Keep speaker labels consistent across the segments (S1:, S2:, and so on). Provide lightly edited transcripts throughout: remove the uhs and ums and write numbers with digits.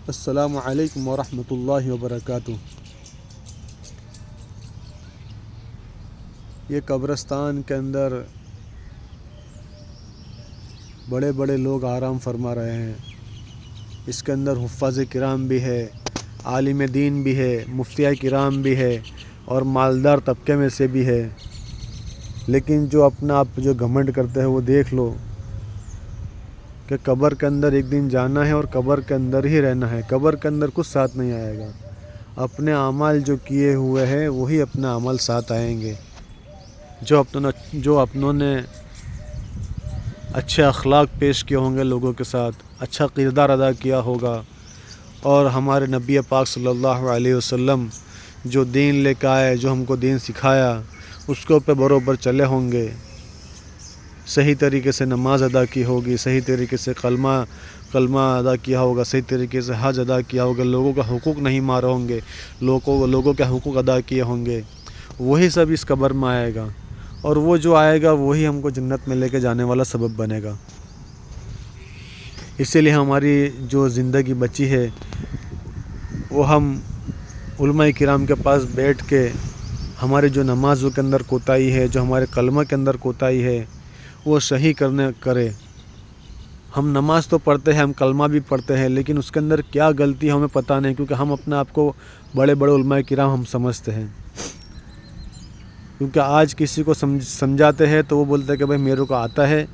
S1: السلام علیکم ورحمۃ اللہ وبرکاتہ۔ یہ قبرستان کے اندر بڑے بڑے لوگ آرام فرما رہے ہیں۔ اس کے اندر حفاظ کرام بھی ہے، عالم دین بھی ہے، مفتیہ کرام بھی ہے اور مالدار طبقے میں سے بھی ہے۔ لیکن جو اپنا آپ جو گھمنڈ کرتے ہیں وہ دیکھ لو کہ قبر کے اندر ایک دن جانا ہے اور قبر کے اندر ہی رہنا ہے۔ قبر کے اندر کچھ ساتھ نہیں آئے گا۔ اپنے اعمال جو کیے ہوئے ہیں وہی اپنا عمل ساتھ آئیں گے۔ جو اپنوں نے اچھے اخلاق پیش کیے ہوں گے لوگوں کے ساتھ، اچھا کردار ادا کیا ہوگا، اور ہمارے نبی پاک صلی اللہ علیہ وسلم جو دین لے کے آئے، جو ہم کو دین سکھایا، اس کے اوپر برابر چلے ہوں گے، صحیح طریقے سے نماز ادا کی ہوگی، صحیح طریقے سے کلمہ ادا کیا ہوگا، صحیح طریقے سے حج ادا کیا ہوگا، لوگوں کا حقوق نہیں مارے ہوں گے، لوگوں کے حقوق ادا کیے ہوں گے، وہی سب اس قبر میں آئے گا، اور وہ جو آئے گا وہی ہم کو جنت میں لے کے جانے والا سبب بنے گا۔ اسی لیے ہماری جو زندگی بچی ہے وہ ہم علماء کرام کے پاس بیٹھ کے ہمارے جو نمازوں کے اندر کوتاہی ہے، جو ہمارے کلمہ کے اندر کوتاہی ہے، وہ صحیح کرے۔ ہم نماز تو پڑھتے ہیں، ہم کلمہ بھی پڑھتے ہیں، لیکن اس کے اندر کیا غلطی ہے ہمیں پتہ نہیں، کیونکہ ہم اپنے آپ کو بڑے بڑے علماء کرام ہم سمجھتے ہیں۔ کیونکہ آج کسی کو سمجھاتے ہیں تو وہ بولتے ہیں کہ بھائی میرے کو آتا ہے،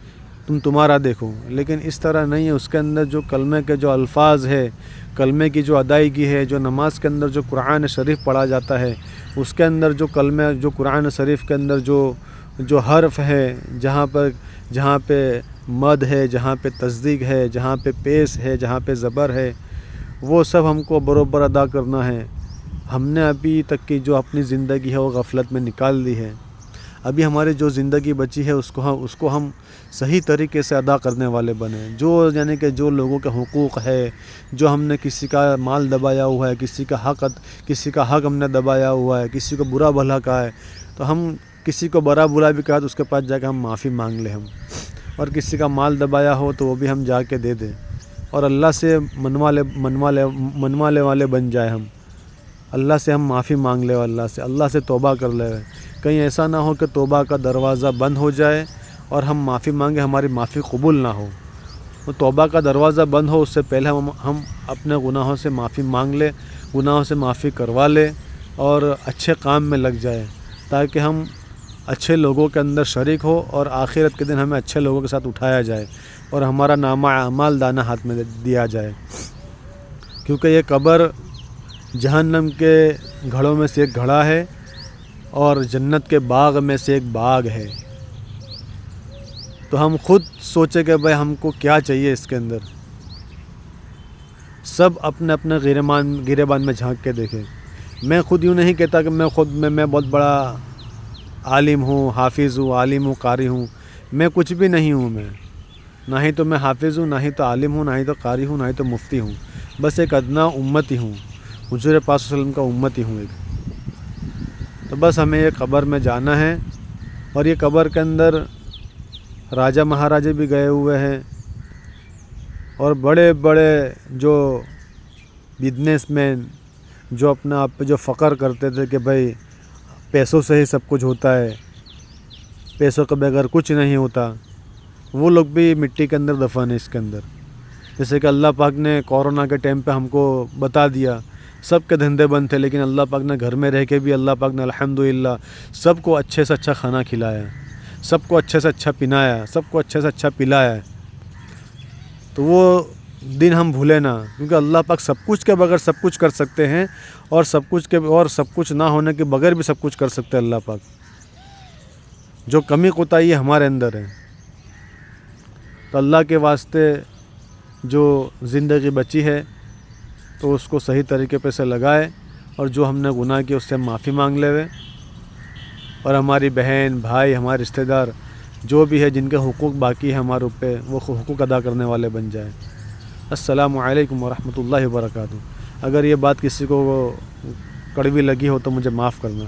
S1: تمہارا دیکھو، لیکن اس طرح نہیں ہے۔ اس کے اندر جو کلمے کے جو الفاظ ہے، کلمے کی جو ادائیگی ہے، جو نماز کے اندر جو قرآن شریف پڑھا جاتا ہے، اس کے اندر جو کلمے، جو قرآن شریف کے اندر جو حرف ہے، جہاں پہ مد ہے، جہاں پہ تصدیق ہے، جہاں پہ پیش ہے، جہاں پہ زبر ہے، وہ سب ہم کو برابر ادا کرنا ہے۔ ہم نے ابھی تک کی جو اپنی زندگی ہے وہ غفلت میں نکال دی ہے۔ ابھی ہماری جو زندگی بچی ہے اس کو ہم صحیح طریقے سے ادا کرنے والے بنیں۔ یعنی کہ جو لوگوں کے حقوق ہے، جو ہم نے کسی کا مال دبایا ہوا ہے، کسی کا حق ہم نے دبایا ہوا ہے، کسی کو برا بھلا کہا ہے، تو ہم کسی کو برا بلا بھی کہا تو اس کے پاس جا کے ہم معافی مانگ لیں ہم، اور کسی کا مال دبایا ہو تو وہ بھی ہم جا کے دے دیں، اور اللہ سے منوانے والے بن جائے ہم۔ اللہ سے ہم معافی مانگ لے، اللہ سے توبہ کر لے۔ کہیں ایسا نہ ہو کہ توبہ کا دروازہ بند ہو جائے اور ہم معافی مانگے، ہماری معافی قبول نہ ہو۔ تو توبہ کا دروازہ بند ہو اس سے پہلے ہم اپنے گناہوں سے معافی مانگ لے، گناہوں سے معافی کروا لے، اور اچھے کام میں لگ جائے، تاکہ ہم اچھے لوگوں کے اندر شریک ہو، اور آخرت کے دن ہمیں اچھے لوگوں کے ساتھ اٹھایا جائے اور ہمارا نامہ اعمال دانہ ہاتھ میں دیا جائے۔ کیونکہ یہ قبر جہنم کے گھڑوں میں سے ایک گھڑا ہے اور جنت کے باغ میں سے ایک باغ ہے۔ تو ہم خود سوچیں کہ بھائی ہم کو کیا چاہیے اس کے اندر۔ سب اپنے اپنے گریبان میں جھانک کے دیکھیں۔ میں خود یوں نہیں کہتا کہ میں بہت بڑا عالم ہوں، حافظ ہوں، عالم ہوں، قاری ہوں۔ میں کچھ بھی نہیں ہوں۔ نہ ہی تو میں حافظ ہوں، نہ ہی تو عالم ہوں، نہ ہی تو قاری ہوں، نہ ہی تو مفتی ہوں۔ بس ایک ادنا امتی ہوں، حضور پاک صلی اللہ علیہ وسلم کا امتی ہوں ایک۔ تو بس ہمیں یہ قبر میں جانا ہے، اور یہ قبر کے اندر راجہ مہاراجے بھی گئے ہوئے ہیں، اور بڑے بڑے جو بزنس مین جو اپنے آپ پہ جو فخر کرتے تھے کہ بھائی پیسوں سے ہی سب کچھ ہوتا ہے، پیسوں کے بغیر کچھ نہیں ہوتا، وہ لوگ بھی مٹی کے اندر دفن ہے اس کے اندر۔ جیسے کہ اللہ پاک نے کورونا کے ٹائم پہ ہم کو بتا دیا، سب کے دھندے بند تھے، لیکن اللہ پاک نے گھر میں رہ کے بھی اللہ پاک نے الحمدللہ سب کو اچھے سے اچھا کھانا کھلایا، سب کو اچھے سے اچھا پنایا، سب کو اچھے سے اچھا پلایا۔ تو وہ دن ہم بھولے نہ، کیونکہ اللہ پاک سب کچھ کے بغیر سب کچھ کر سکتے ہیں، اور سب کچھ نہ ہونے کے بغیر بھی سب کچھ کر سکتے ہیں اللہ پاک۔ جو کمی کوتاہی ہمارے اندر ہے۔ تو اللہ کے واسطے جو زندگی بچی ہے تو اس کو صحیح طریقے پہ سے لگائے، اور جو ہم نے گناہ کیا اس سے معافی مانگ لے ہوئے، اور ہماری بہن بھائی، ہمارے رشتہ دار جو بھی ہے جن کے حقوق باقی ہے ہمارے اوپر، وہ حقوق ادا کرنے والے بن جائیں۔ السلام علیکم ورحمۃ اللہ وبرکاتہ۔ اگر یہ بات کسی کو کڑوی لگی ہو تو مجھے معاف کرنا۔